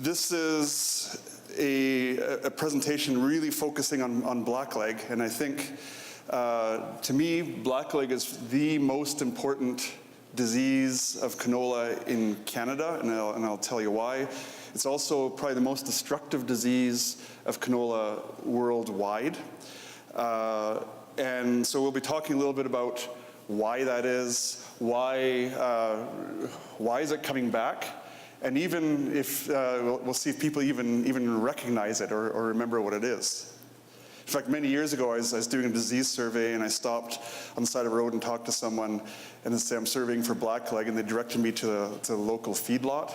This is a presentation really focusing on blackleg, and I think to me, blackleg is the most important disease of canola in Canada, and I'll tell you why. It's also probably the most destructive disease of canola worldwide. And so we'll be talking a little bit about why that is, why is it coming back, and even if, we'll see if people even recognize it or remember what it is. In fact, many years ago, I was doing a disease survey, and I stopped on the side of the road and talked to someone, and they said, I'm surveying for blackleg, and they directed me to the local feedlot,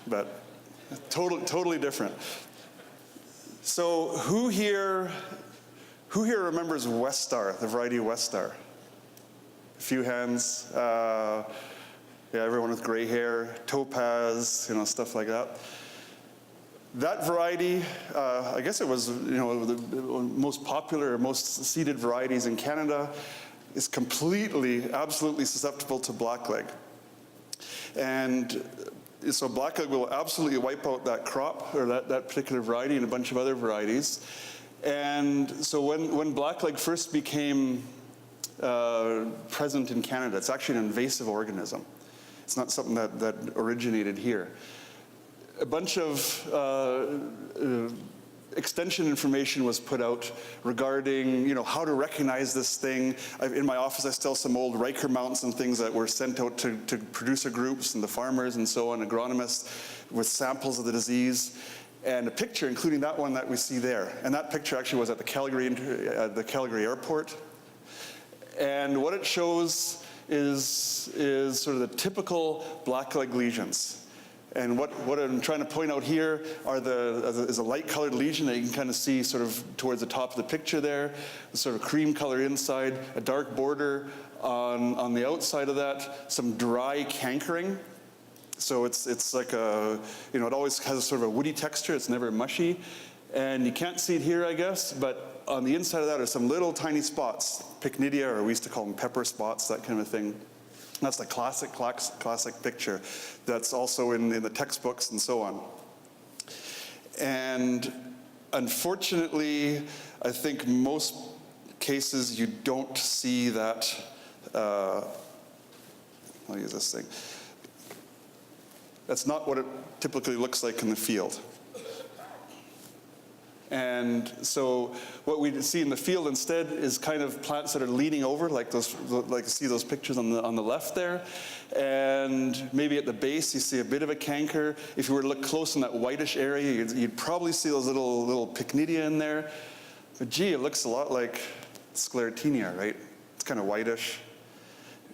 but totally different. So who here remembers West Star, the variety of West Star? A few hands. Yeah, everyone with gray hair, topaz, stuff like that. That variety, I guess it was, the most popular, most seeded varieties in Canada, is absolutely susceptible to blackleg. And so blackleg will absolutely wipe out that crop, or that particular variety, and a bunch of other varieties. And so when blackleg first became present in Canada, it's actually an invasive organism. It's not something that originated here. A bunch of extension information was put out regarding, how to recognize this thing. In my office, I still have some old Riker mounts and things that were sent out to producer groups and the farmers and so on, agronomists, with samples of the disease, and a picture, including that one that we see there. And that picture actually was at the Calgary airport. And what it shows is sort of the typical blackleg lesions. And what I'm trying to point out here is a light-colored lesion that you can kind of see sort of towards the top of the picture there, a sort of cream color inside, a dark border on the outside of that, some dry cankering. So it's like it always has a sort of a woody texture, it's never mushy. And you can't see it here, I guess, but on the inside of that are some little tiny spots, pycnidia, or we used to call them pepper spots, that kind of thing. That's the classic picture that's also in the textbooks and so on. And unfortunately, I think most cases you don't see that, I'll use this thing. That's not what it typically looks like in the field. And so what we see in the field instead is kind of plants that are leaning over, like you see those pictures on the left there. And maybe at the base you see a bit of a canker. If you were to look close in that whitish area, you'd probably see those little pycnidia in there. But gee, it looks a lot like Sclerotinia, right? It's kind of whitish.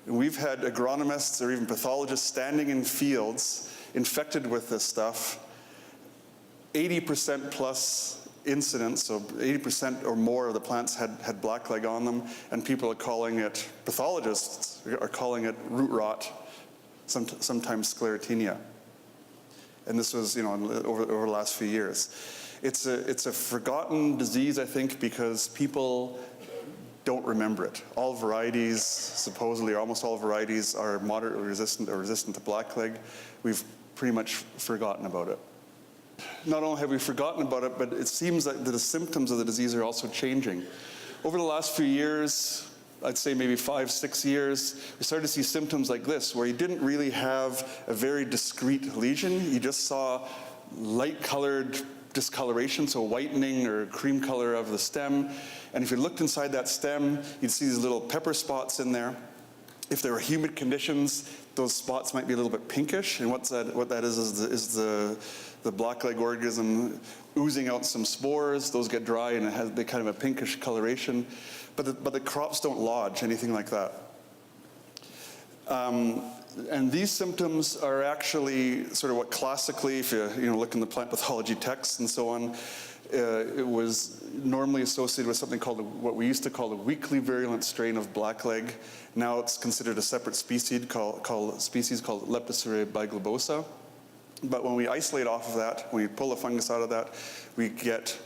And we've had agronomists or even pathologists standing in fields infected with this stuff, 80% plus incidence, so 80% or more of the plants had blackleg on them, and people are calling it, pathologists are calling it root rot, sometimes Sclerotinia. And this was, over the last few years. It's a forgotten disease, I think, because people don't remember it. All varieties, supposedly, or almost all varieties, are moderately resistant or resistant to blackleg. We've pretty much forgotten about it. Not only have we forgotten about it, but it seems that the symptoms of the disease are also changing. Over the last few years, I'd say maybe 5-6 years, we started to see symptoms like this, where you didn't really have a very discrete lesion. You just saw light-colored discoloration, so whitening or cream color of the stem. And if you looked inside that stem, you'd see these little pepper spots in there. If there were humid conditions, those spots might be a little bit pinkish, and what that is the blackleg organism oozing out some spores. Those get dry and it has kind of a pinkish coloration, but the crops don't lodge, anything like that. And these symptoms are actually sort of what classically, if you look in the plant pathology texts and so on, it was normally associated with something called what we used to call the weakly virulent strain of blackleg. Now it's considered a separate species called Leptospermae biglobosa. But when we isolate off of that, when we pull the fungus out of that, we get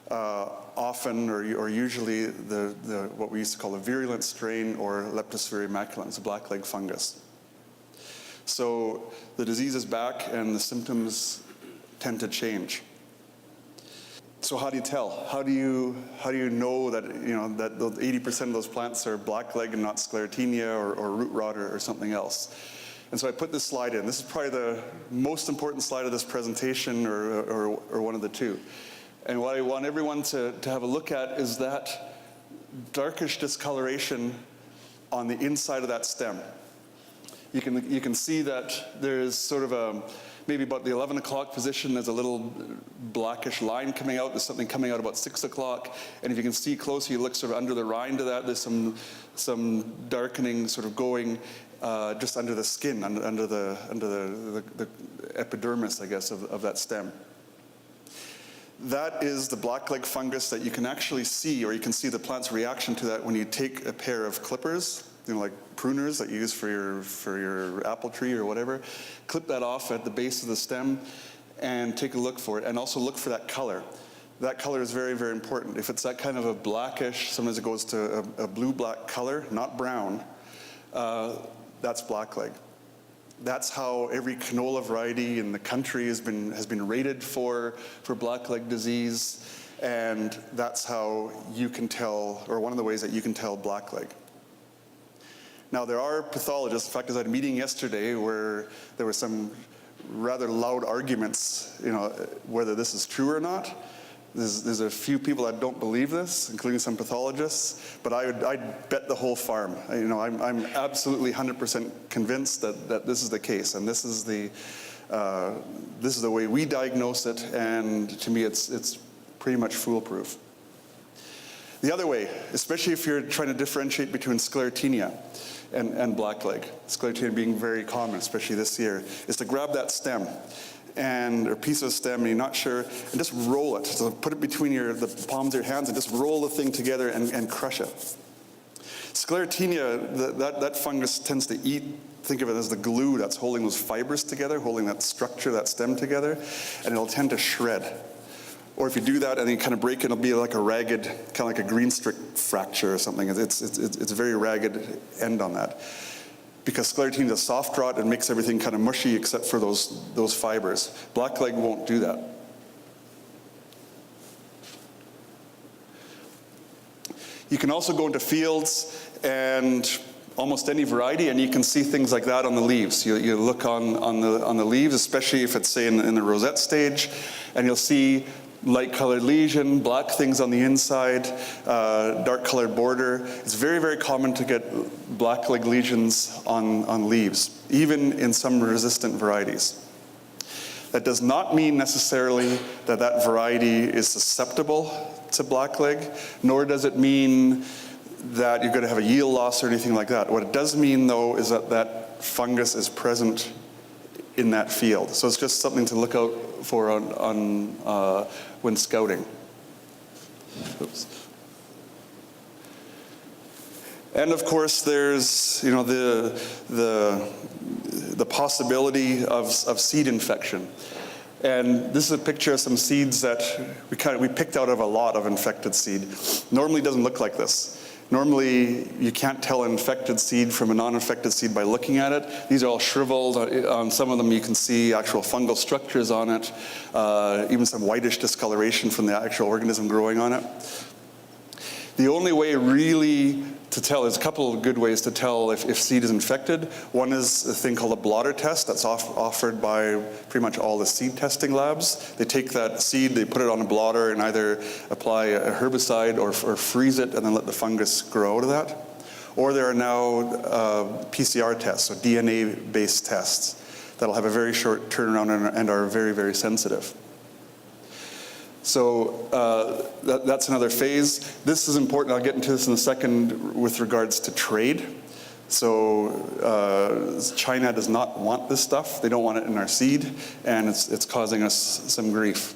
often or usually what we used to call the virulent strain, or Leptospermae maculans, blackleg fungus. So the disease is back, and the symptoms tend to change. So how do you tell? How do you know that that those 80% of those plants are blackleg and not Sclerotinia or root rot or something else? And so I put this slide in. This is probably the most important slide of this presentation, or one of the two. And what I want everyone to have a look at is that darkish discoloration on the inside of that stem. You can see that there's sort of a, maybe about the 11 o'clock position, there's a little blackish line coming out. There's something coming out about 6 o'clock. And if you can see close, you look sort of under the rind of that, there's some darkening sort of going just under the skin, under the epidermis, I guess, of that stem. That is the blackleg fungus that you can actually see, or you can see the plant's reaction to that when you take a pair of clippers, like pruners that you use for your apple tree or whatever. Clip that off at the base of the stem and take a look for it, and also look for that color. That color is very, very important. If it's that kind of a blackish, sometimes it goes to a blue-black color, not brown, that's blackleg. That's how every canola variety in the country has been rated for blackleg disease, and that's how you can tell, or one of the ways that you can tell blackleg. Now there are pathologists, in fact, I was at a meeting yesterday where there were some rather loud arguments, whether this is true or not. There's a few people that don't believe this, including some pathologists, but I'd bet the whole farm. I'm absolutely 100% convinced that this is the case, and this is the way we diagnose it, and to me it's pretty much foolproof. The other way, especially if you're trying to differentiate between Sclerotinia and blackleg, Sclerotinia being very common, especially this year, is to grab that stem or piece of stem, and you're not sure, and just roll it. So put it between the palms of your hands and just roll the thing together and crush it. Sclerotinia, that fungus tends to think of it as the glue that's holding those fibers together, holding that structure, that stem together, and it'll tend to shred. Or if you do that and you kind of break it, it'll be like a ragged, kind of like a green stick fracture or something. It's a very ragged end on that. Because Sclerotinia is a soft rot, it makes everything kind of mushy except for those fibers. Blackleg won't do that. You can also go into fields and almost any variety, and you can see things like that on the leaves. You look on the leaves, especially if it's, say, in the rosette stage, and you'll see light-colored lesion, black things on the inside, dark-colored border. It's very, very common to get blackleg lesions on leaves, even in some resistant varieties. That does not mean necessarily that variety is susceptible to blackleg, nor does it mean that you're going to have a yield loss or anything like that. What it does mean, though, is that fungus is present in that field. So it's just something to look out for when scouting. Oops. And of course, there's the possibility of seed infection. And this is a picture of some seeds that we picked out of a lot of infected seed. Normally it doesn't look like this. Normally, you can't tell an infected seed from a non-infected seed by looking at it. These are all shriveled. On some of them, you can see actual fungal structures on it, even some whitish discoloration from the actual organism growing on it. The only way really to tell, there's a couple of good ways to tell if seed is infected. One is a thing called a blotter test that's offered by pretty much all the seed testing labs. They take that seed, they put it on a blotter and either apply a herbicide or freeze it and then let the fungus grow out of that. Or there are now PCR tests, so DNA-based tests, that'll have a very short turnaround and are very, very sensitive. So that's another phase. This is important. I'll get into this in a second with regards to trade. So China does not want this stuff. They don't want it in our seed, and it's causing us some grief.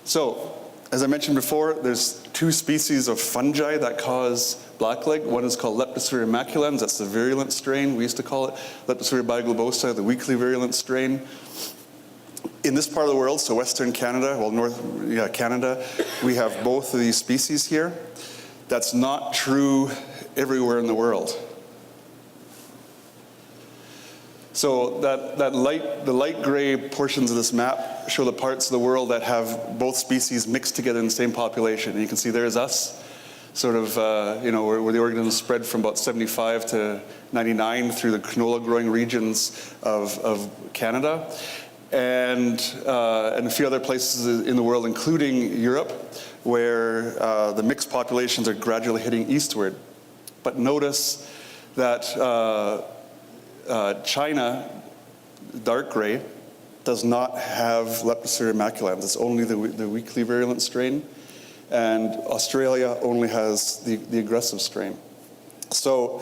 So, as I mentioned before, there's two species of fungi that cause blackleg. One is called Leptosphaeria maculans. That's the virulent strain. We used to call it Leptosphaeria biglobosa, the weakly virulent strain. In this part of the world, so Western Canada, Canada, we have both of these species here. That's not true everywhere in the world. So the light gray portions of this map show the parts of the world that have both species mixed together in the same population. And you can see there's us, sort of, where the organisms spread from about 75 to 99 through the canola growing regions of Canada, and a few other places in the world, including Europe, where the mixed populations are gradually heading eastward. But notice that China, dark gray, does not have Leptospira maculans. It's only the weakly virulent strain. And Australia only has the aggressive strain. So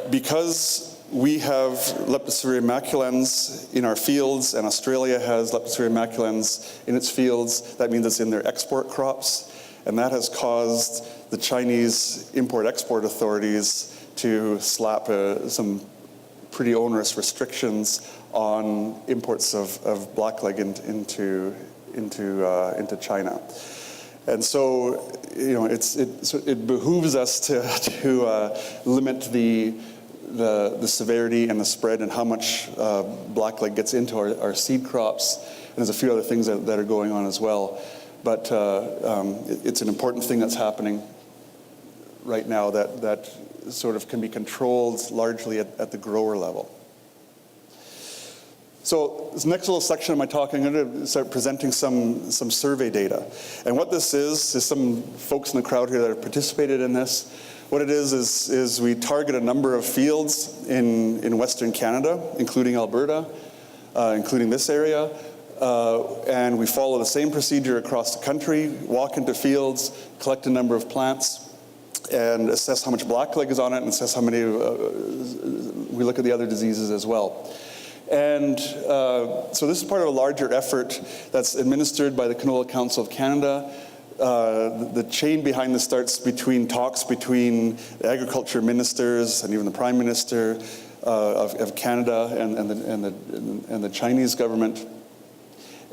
because we have Leptospira maculans in our fields, and Australia has Leptospira maculans in its fields, that means it's in their export crops. And that has caused the Chinese import-export authorities to slap some pretty onerous restrictions on imports of blackleg into China. And so, it behooves us to limit the severity and the spread and how much blackleg gets into our seed crops. And there's a few other things that are going on as well. But it's an important thing that's happening right now that sort of can be controlled largely at the grower level. So this next little section of my talk, I'm going to start presenting some survey data. And what this is some folks in the crowd here that have participated in this. What it is we target a number of fields in Western Canada, including Alberta, including this area, and we follow the same procedure across the country, walk into fields, collect a number of plants, and assess how much blackleg is on it, and assess how many, we look at the other diseases as well. And so this is part of a larger effort that's administered by the Canola Council of Canada. The chain behind this starts talks between the agriculture ministers and even the Prime Minister of Canada and the Chinese government.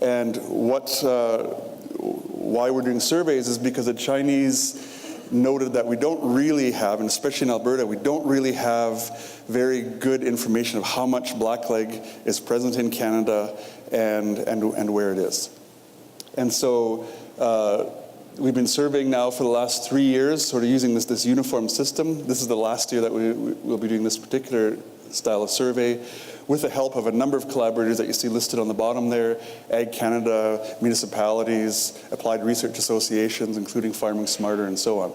And why we're doing surveys is because the Chinese noted that we don't really have, and especially in Alberta, we don't really have very good information of how much blackleg is present in Canada and where it is. And so we've been surveying now for the last 3 years, sort of using this uniform system. This is the last year that we'll be doing this particular style of survey, with the help of a number of collaborators that you see listed on the bottom there: Ag Canada, municipalities, applied research associations, including Farming Smarter, and so on.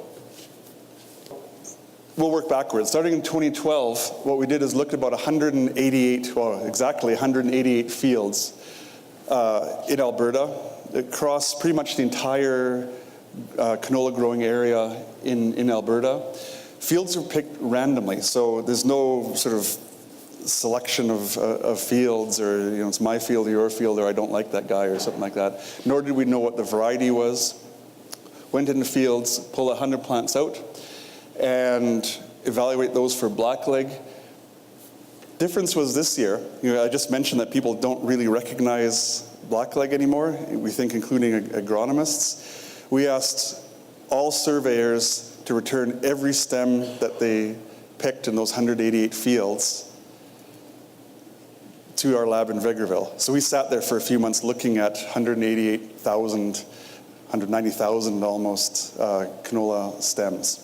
We'll work backwards. Starting in 2012, what we did is looked at about 188 fields in Alberta, across pretty much the entire canola growing area in Alberta. Fields are picked randomly, so there's no sort of selection of fields, or it's my field or your field, or I don't like that guy, or something like that. Nor did we know what the variety was. Went into fields, pulled 100 plants out, and evaluate those for blackleg. Difference was this year. I just mentioned that people don't really recognize blackleg anymore. We think, including agronomists. We asked all surveyors to return every stem that they picked in those 188 fields to our lab in Vegreville. So we sat there for a few months looking at 190,000 almost canola stems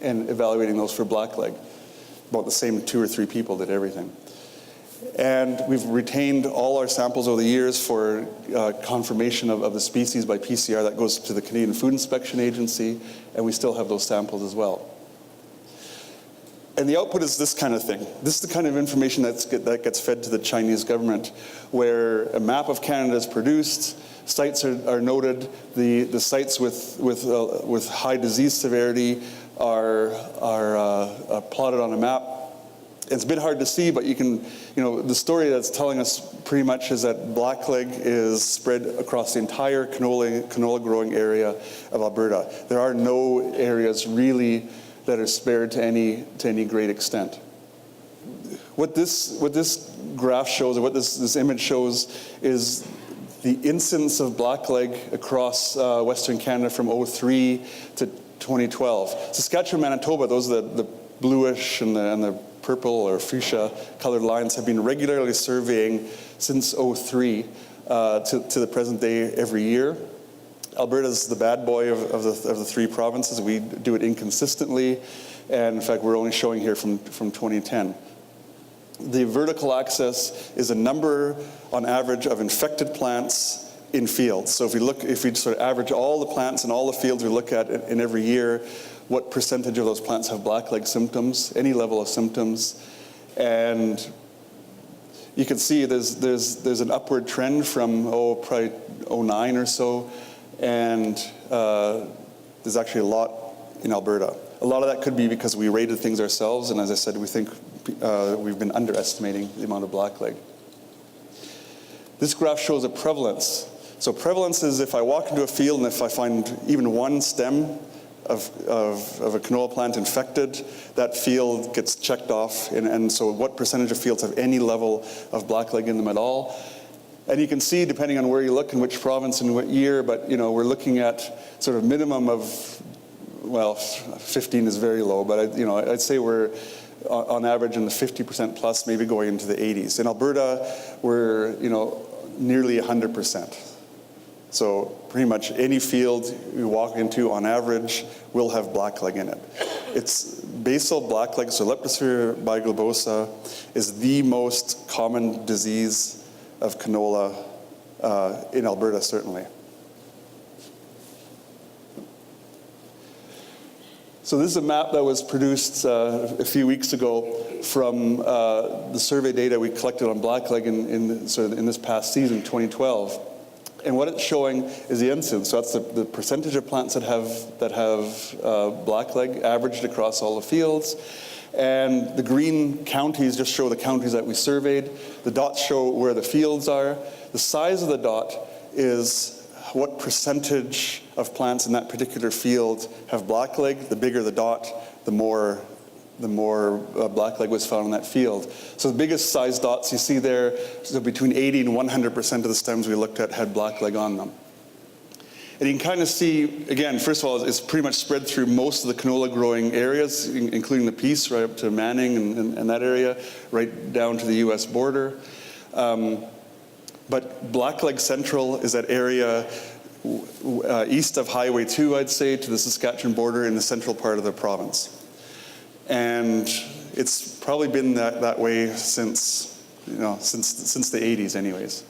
and evaluating those for blackleg. About the same 2 or 3 people did everything. And we've retained all our samples over the years for confirmation of the species by PCR. That goes to the Canadian Food Inspection Agency, and we still have those samples as well. And the output is this kind of thing. This is the kind of information that gets fed to the Chinese government, where a map of Canada is produced, sites are noted, the sites with high disease severity are plotted on a map. It's a bit hard to see, but you can, the story that's telling us pretty much is that blackleg is spread across the entire canola growing area of Alberta. There are no areas really that are spared to any great extent. What this graph shows, or what this image shows, is the incidence of blackleg across Western Canada from 2003 to 2012. Saskatchewan, Manitoba, those are the bluish and the purple or fuchsia colored lines have been regularly surveying since '03 to the present day every year. Alberta's the bad boy of the three provinces. We do it inconsistently, and in fact, we're only showing here from 2010. The vertical axis is a number, on average, of infected plants in fields. So if we sort of average all the plants in all the fields we look at in every year, what percentage of those plants have blackleg symptoms, any level of symptoms, and you can see there's an upward trend from probably '09 or so, and there's actually a lot in Alberta. A lot of that could be because we rated things ourselves, and as I said, we think we've been underestimating the amount of blackleg. This graph shows a prevalence. So prevalence is if I walk into a field and if I find even one stem of a canola plant infected, that field gets checked off. And so what percentage of fields have any level of blackleg in them at all? And you can see, depending on where you look and which province and what year, but we're looking at sort of minimum of, well, 15 is very low, but I'd say we're on average in the 50% plus, maybe going into the 80s. In Alberta, we're nearly 100%. So pretty much any field you walk into, on average, will have blackleg in it. It's basal blackleg, so Leptospira biglobosa is the most common disease of canola in Alberta, certainly. So this is a map that was produced a few weeks ago from the survey data we collected on blackleg in this past season, 2012. And what it's showing is the incidence. So that's the percentage of plants that have blackleg averaged across all the fields. And the green counties just show the counties that we surveyed. The dots show where the fields are. The size of the dot is what percentage of plants in that particular field have blackleg. The bigger the dot, the more blackleg was found in that field. So the biggest size dots you see there, so between 80 and 100% of the stems we looked at had blackleg on them. And you can kind of see, again, first of all, it's pretty much spread through most of the canola growing areas, including the Peace, right up to Manning and that area, right down to the US border. But Blackleg Central is that area east of Highway 2, I'd say, to the Saskatchewan border in the central part of the province. And it's probably been that way since the 80s anyways.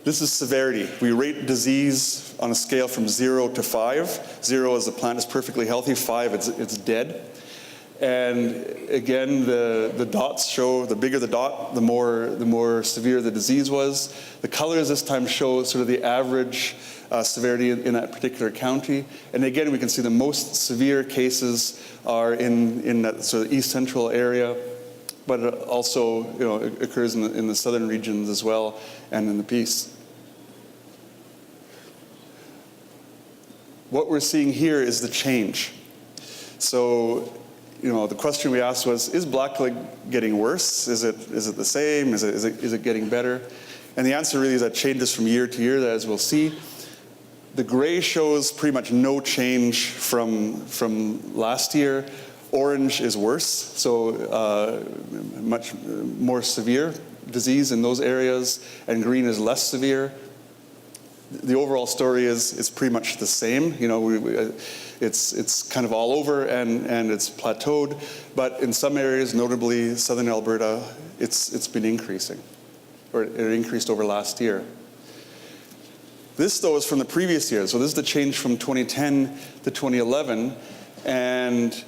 This is severity. We rate disease on a scale from 0 to 5. 0 is the plant is perfectly healthy, 5 it's dead. And again, the dots show, the bigger the dot, the more severe the disease was. The colors this time show sort of the average severity in that particular county. And again, we can see the most severe cases are in that sort of east central area, but it also it occurs in the southern regions as well, and in the Peace. What we're seeing here is the change. So, the question we asked was, is blackleg getting worse? Is it the same? Is it getting better? And the answer really is that changes from year to year, as we'll see. The gray shows pretty much no change from last year. Orange is worse, so much more severe disease in those areas, and green is less severe. The overall story is pretty much the same. It's kind of all over and it's plateaued, but in some areas, notably southern Alberta, it's been increasing, or it increased over last year. This, though, is from the previous year. So this is the change from 2010 to 2011, and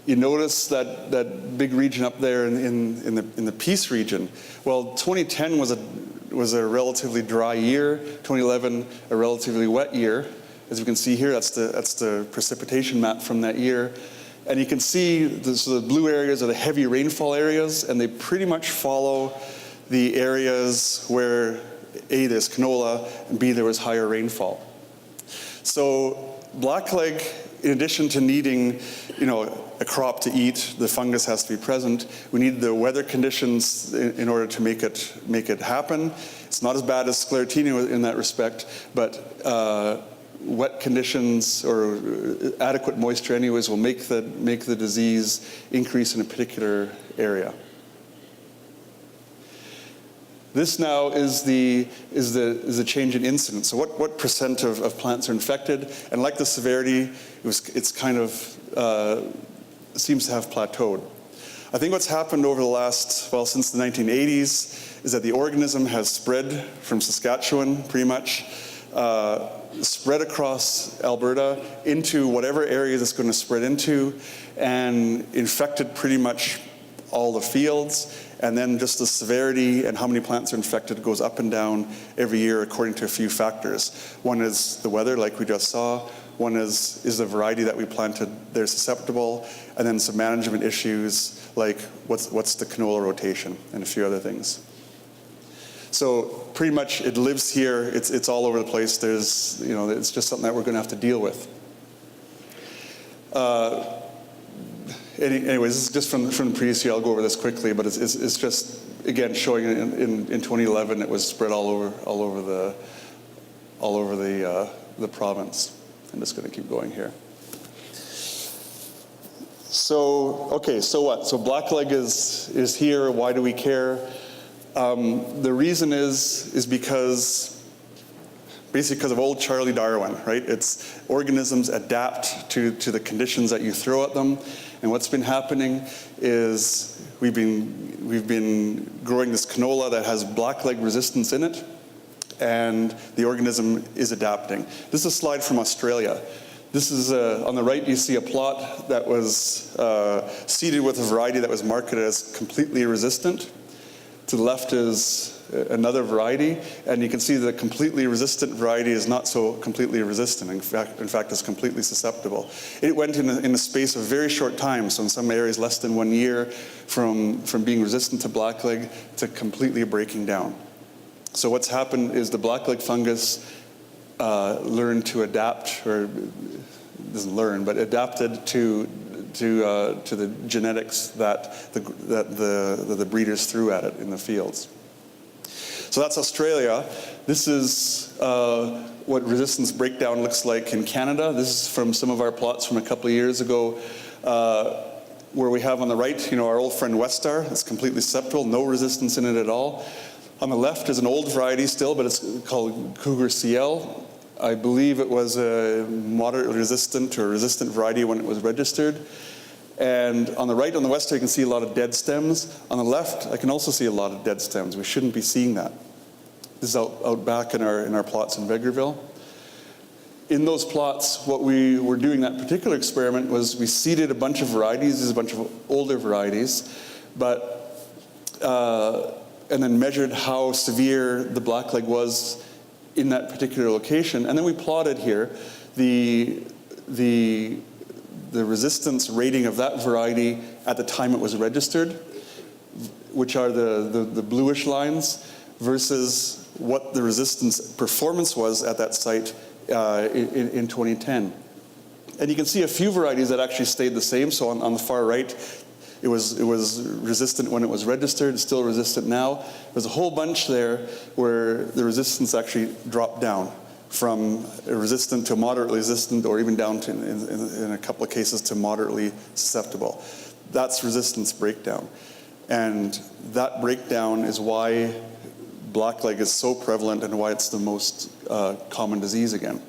you notice that big region up there in the Peace region. Well, 2010 was a relatively dry year. 2011, a relatively wet year. As you can see here, that's the precipitation map from that year. And you can see the blue areas are the heavy rainfall areas, and they pretty much follow the areas where A, there's canola, and B, there was higher rainfall. So blackleg, in addition to needing, a crop to eat, the fungus has to be present. We need the weather conditions in order to make it happen. It's not as bad as Sclerotinia in that respect, but wet conditions or adequate moisture anyways will make the disease increase in a particular area. This now is the change in incidence. So what percent of plants are infected? And like the severity, it's kind of seems to have plateaued. I think what's happened over the last, well, since the 1980s, is that the organism has spread from Saskatchewan, pretty much, spread across Alberta into whatever areas it's going to spread into, and infected pretty much all the fields. And then just the severity and how many plants are infected goes up and down every year according to a few factors. One is the weather, like we just saw. One is the variety that we planted, they're susceptible. And then some management issues, like what's the canola rotation, and a few other things. So pretty much it lives here, it's all over the place. There's, it's just something that we're going to have to deal with. Anyways, this is just from the previous year. I'll go over this quickly, but it's just, again, showing in 2011 it was spread all over the province. I'm just going to keep going here. So, okay, so what? So Blackleg is here. Why do we care? The reason is because, basically because of old Charlie Darwin, right? It's organisms adapt to the conditions that you throw at them. And what's been happening is we've been growing this canola that has Blackleg resistance in it, and the organism is adapting. This is a slide from Australia. This is, on the right you see a plot that was seeded with a variety that was marketed as completely resistant. To the left is another variety, and you can see the completely resistant variety is not so completely resistant. In fact, it's completely susceptible. It went in a space of very short time, so in some areas less than 1 year, from being resistant to blackleg to completely breaking down. So what's happened is the blackleg fungus learned to adapt, or doesn't learn, but adapted to the genetics that the breeders threw at it in the fields. So that's Australia. This is what resistance breakdown looks like in Canada. This is from some of our plots from a couple of years ago, where we have on the right, our old friend Westar. It's completely susceptible, no resistance in it at all. On the left is an old variety still, but it's called Cougar CL. I believe it was a moderately resistant or resistant variety when it was registered. And on the right, on the Westar, you can see a lot of dead stems. On the left, I can also see a lot of dead stems. We shouldn't be seeing that. This is out back in our plots in Vegreville. In those plots, what we were doing that particular experiment was we seeded a bunch of varieties. This is a bunch of older varieties, and then measured how severe the blackleg was in that particular location. And then we plotted here the resistance rating of that variety at the time it was registered, which are the bluish lines, versus what the resistance performance was at that site in 2010. And you can see a few varieties that actually stayed the same. So on the far right, it was resistant when it was registered, it's still resistant now. There's a whole bunch there where the resistance actually dropped down from resistant to moderately resistant, or even down to, in a couple of cases, to moderately susceptible. That's resistance breakdown. And that breakdown is why blackleg is so prevalent and why it's the most common disease again.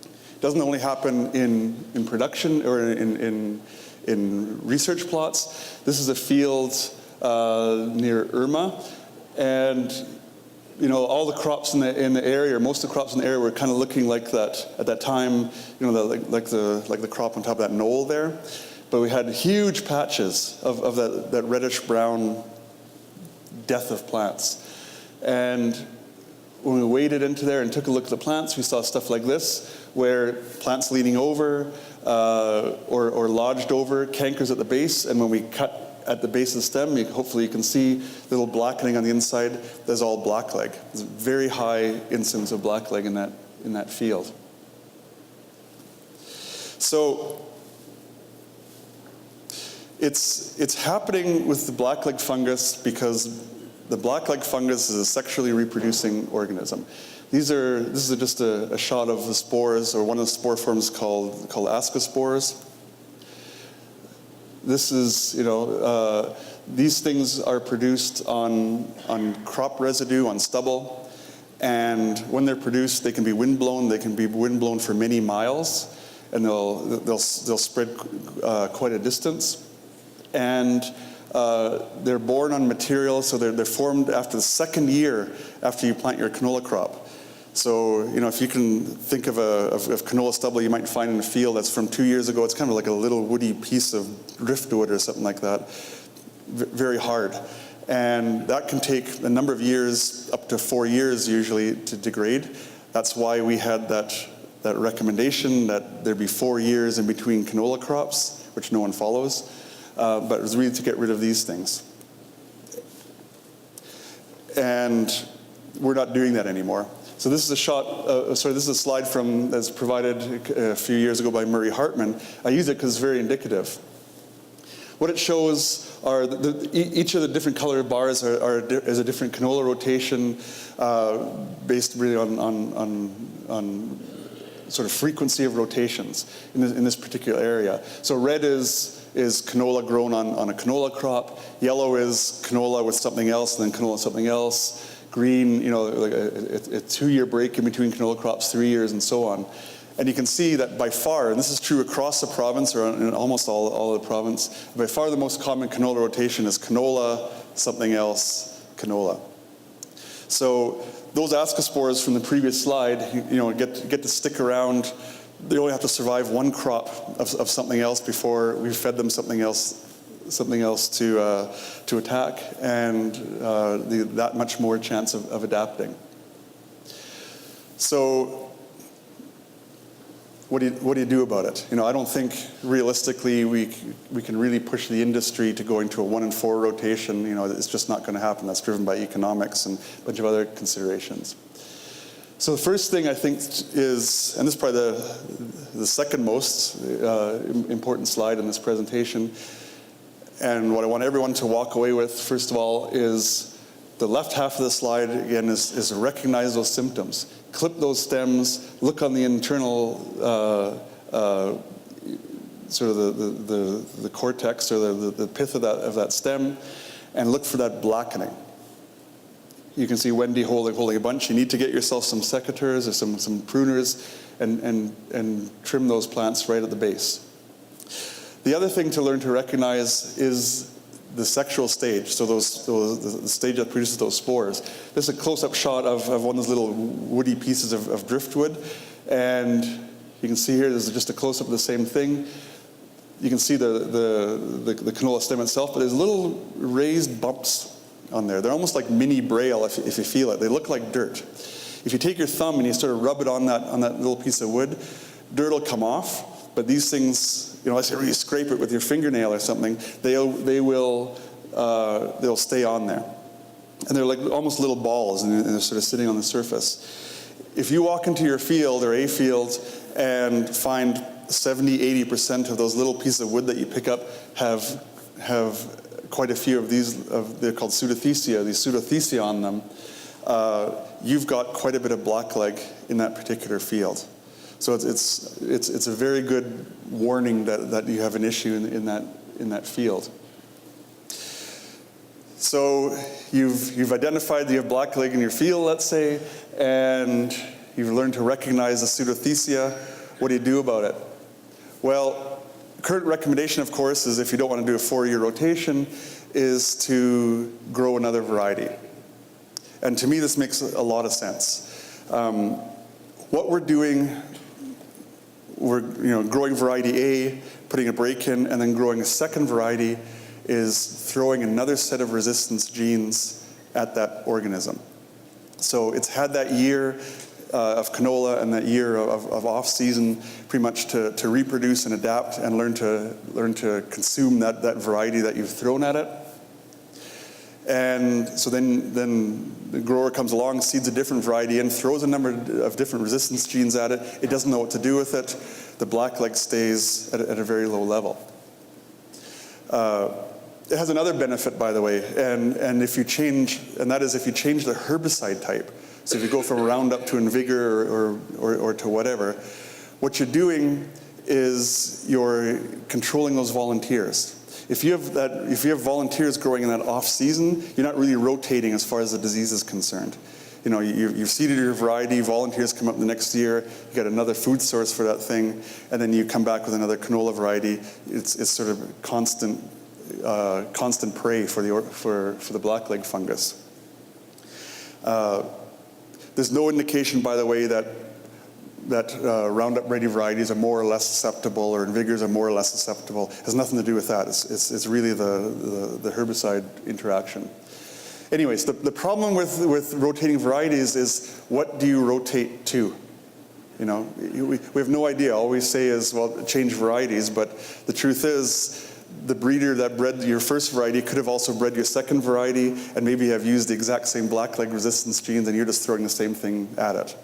It doesn't only happen in production or in research plots. This is a field near Irma, and all the crops in the area, or most of the crops in the area, were kind of looking like that at that time. Like the crop on top of that knoll there. But we had huge patches of that reddish brown death of plants. And when we waded into there and took a look at the plants, we saw stuff like this, where plants leaning over or lodged over, cankers at the base, and when we cut at the base of the stem, hopefully you can see little blackening on the inside. There's all blackleg. There's a very high incidence of blackleg in that field. So it's happening with the blackleg fungus because the blackleg fungus is a sexually reproducing organism. This is just a shot of the spores, or one of the spore forms called Ascospores. This is, these things are produced on crop residue, on stubble, and when they're produced, they can be windblown. They can be windblown for many miles, and they'll spread quite a distance. And they're born on material, so they're formed after the second year after you plant your canola crop. So, if you can think of canola stubble you might find in a field that's from 2 years ago, it's kind of like a little woody piece of driftwood or something like that, very hard. And that can take a number of years, up to 4 years usually, to degrade. That's why we had that recommendation that there be 4 years in between canola crops, which no one follows. But it was really to get rid of these things. And we're not doing that anymore. So this is a shot, this is a slide that's provided a few years ago by Murray Hartman. I use it because it's very indicative. What it shows are each of the different colored bars is a different canola rotation based really on sort of frequency of rotations in this particular area. So red is canola grown on a canola crop. Yellow is canola with something else, and then canola with something else. Green, like a 2-year break in between canola crops, 3 years, and so on. And you can see that by far, and this is true across the province, or in almost all of the province, by far the most common canola rotation is canola, something else, canola. So those ascospores from the previous slide, get to stick around. They only have to survive one crop of something else before we fed them something else to attack, and that much more chance of adapting. So what do you do about it? I don't think realistically we can really push the industry to going to a 1 in 4 rotation. It's just not going to happen. That's driven by economics and a bunch of other considerations. So the first thing I think is, and this is probably the second most important slide in this presentation, and what I want everyone to walk away with, first of all, is the left half of the slide, again, is recognize those symptoms. Clip those stems, look on the internal, sort of the cortex, or the pith of that stem, and look for that blackening. You can see Wendy holding a bunch. You need to get yourself some secateurs or some pruners and trim those plants right at the base. The other thing to learn to recognize is the sexual stage, so the stage that produces those spores. This is a close-up shot of one of those little woody pieces of driftwood, and you can see here there's just a close-up of the same thing. You can see the canola stem itself, but there's little raised bumps on there. They're almost like mini braille if you feel it. They look like dirt. If you take your thumb and you sort of rub it on that little piece of wood, dirt will come off, but these things, unless you really scrape it with your fingernail or something, they'll stay on there. And they're like almost little balls, and they're sort of sitting on the surface. If you walk into your field or a field and find 70–80% of those little pieces of wood that you pick up have quite a few of these, they're called Pseudotheis, these Pseudotheis on them, you've got quite a bit of blackleg in that particular field. So it's a very good warning that you have an issue in that field. So you've identified that you have blackleg in your field, let's say, and you've learned to recognize the Pseudotheis. What do you do about it? Well, current recommendation, of course, is if you don't want to do a 4-year rotation, is to grow another variety. And to me, this makes a lot of sense. What we're doing, we're growing variety A, putting a break in, and then growing a second variety is throwing another set of resistance genes at that organism. So it's had that year of canola and that year of off-season pretty much to reproduce and adapt and learn to consume that variety that you've thrown at it. And so then the grower comes along, seeds a different variety in, throws a number of different resistance genes at it. It doesn't know what to do with it. The blackleg stays at a very low level. It has another benefit, by the way, and if you change the herbicide type. So if you go from Roundup to Invigor or to whatever, what you're doing is you're controlling those volunteers. If you have volunteers growing in that off season, you're not really rotating as far as the disease is concerned. You know, you've seeded your variety, volunteers come up the next year, you get another food source for that thing, and then you come back with another canola variety. It's sort of constant prey for the blackleg fungus. There's no indication, by the way, that Roundup Ready varieties are more or less susceptible, or Invigors are more or less susceptible. It has nothing to do with that. It's really the herbicide interaction. Anyways, the problem with rotating varieties is, what do you rotate to? You know, we have no idea. All we say is, well, change varieties, but the truth is, the breeder that bred your first variety could have also bred your second variety and maybe have used the exact same blackleg resistance genes, and you're just throwing the same thing at it.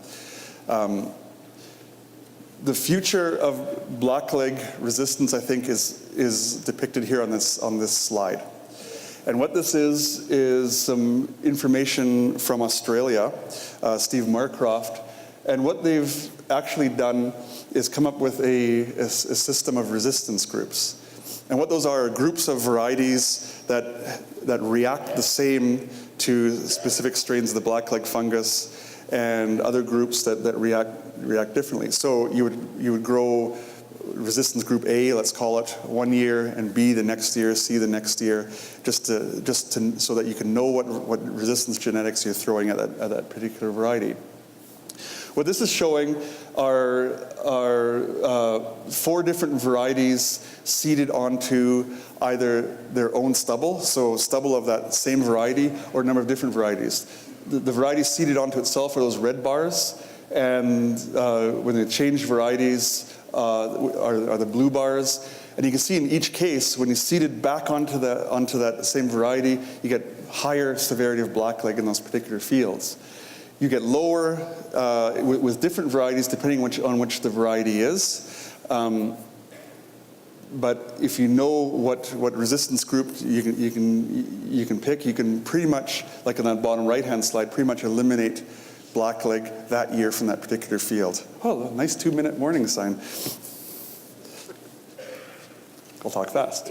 The future of blackleg resistance, I think, is depicted here on this slide. And what this is some information from Australia, Steve Marcroft. And what they've actually done is come up with a system of resistance groups. And what those are groups of varieties that react the same to specific strains of the blackleg fungus, and other groups that react differently. So you would grow resistance group A, let's call it, 1 year, and B the next year, C the next year, just so that you can know what resistance genetics you're throwing at that particular variety. What this is showing are 4 different varieties seeded onto either their own stubble, so stubble of that same variety, or a number of different varieties. The varieties seeded onto itself are those red bars, and when they change varieties are the blue bars. And you can see in each case, when you seed it back onto that same variety, you get higher severity of blackleg in those particular fields. You get lower with different varieties depending on which the variety is. But if you know what resistance group you can pick, you can pretty much, like on that bottom right-hand slide, pretty much eliminate blackleg that year from that particular field. Oh, a nice 2-minute warning sign. I'll talk fast.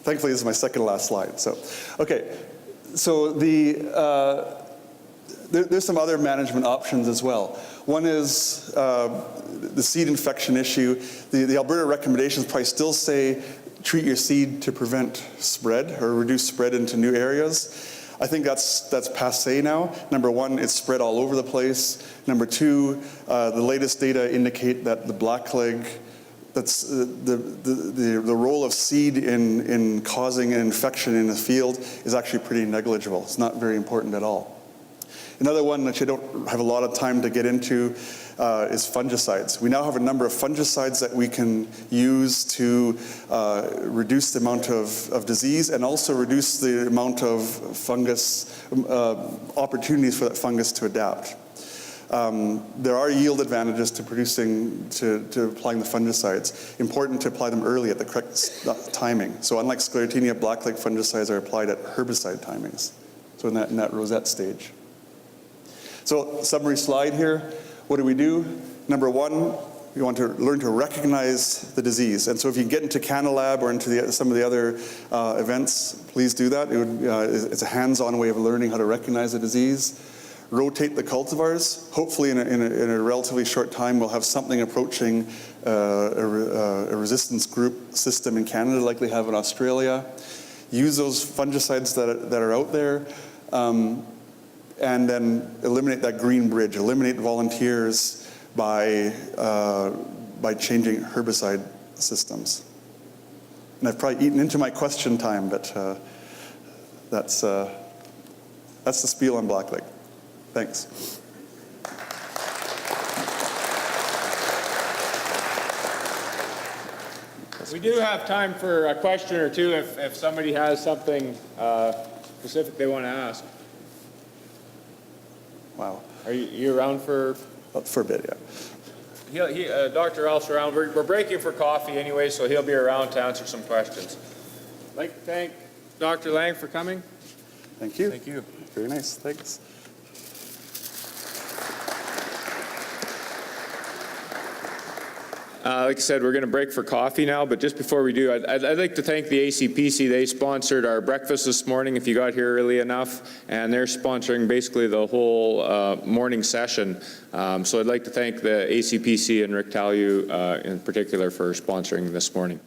Thankfully, this is my second to last slide. So, okay. So there's some other management options as well. One is the seed infection issue. The Alberta recommendations probably still say treat your seed to prevent spread or reduce spread into new areas. I think that's passé now. Number one, it's spread all over the place. Number two, the latest data indicate that the blackleg, that's the role of seed in causing an infection in the field is actually pretty negligible. It's not very important at all. Another one that I don't have a lot of time to get into is fungicides. We now have a number of fungicides that we can use to reduce the amount of disease and also reduce the amount of fungus, opportunities for that fungus to adapt. There are yield advantages to applying the fungicides. Important to apply them early at the correct timing. So unlike Sclerotinia, blackleg fungicides are applied at herbicide timings. So in that rosette stage. So summary slide here. What do? Number one, we want to learn to recognize the disease. And so if you get into CanaLab or into some of the other events, please do that. It's a hands-on way of learning how to recognize the disease. Rotate the cultivars. Hopefully in a relatively short time, we'll have something approaching a resistance group system in Canada like they have in Australia. Use those fungicides that are out there. And then eliminate that green bridge, eliminate volunteers by changing herbicide systems. And I've probably eaten into my question time, but that's the spiel on blackleg. Thanks. We do have time for a question or two if somebody has something specific they want to ask. Wow. Are you around for? For a bit, yeah. Dr. Alf's around. We're breaking for coffee anyway, so he'll be around to answer some questions. I'd like to thank Dr. Lange for coming. Thank you. Thank you. Very nice. Thanks. Like I said, we're going to break for coffee now, but just before we do, I'd like to thank the ACPC. They sponsored our breakfast this morning, if you got here early enough, and they're sponsoring basically the whole morning session. So I'd like to thank the ACPC and Rick Talliou in particular for sponsoring this morning.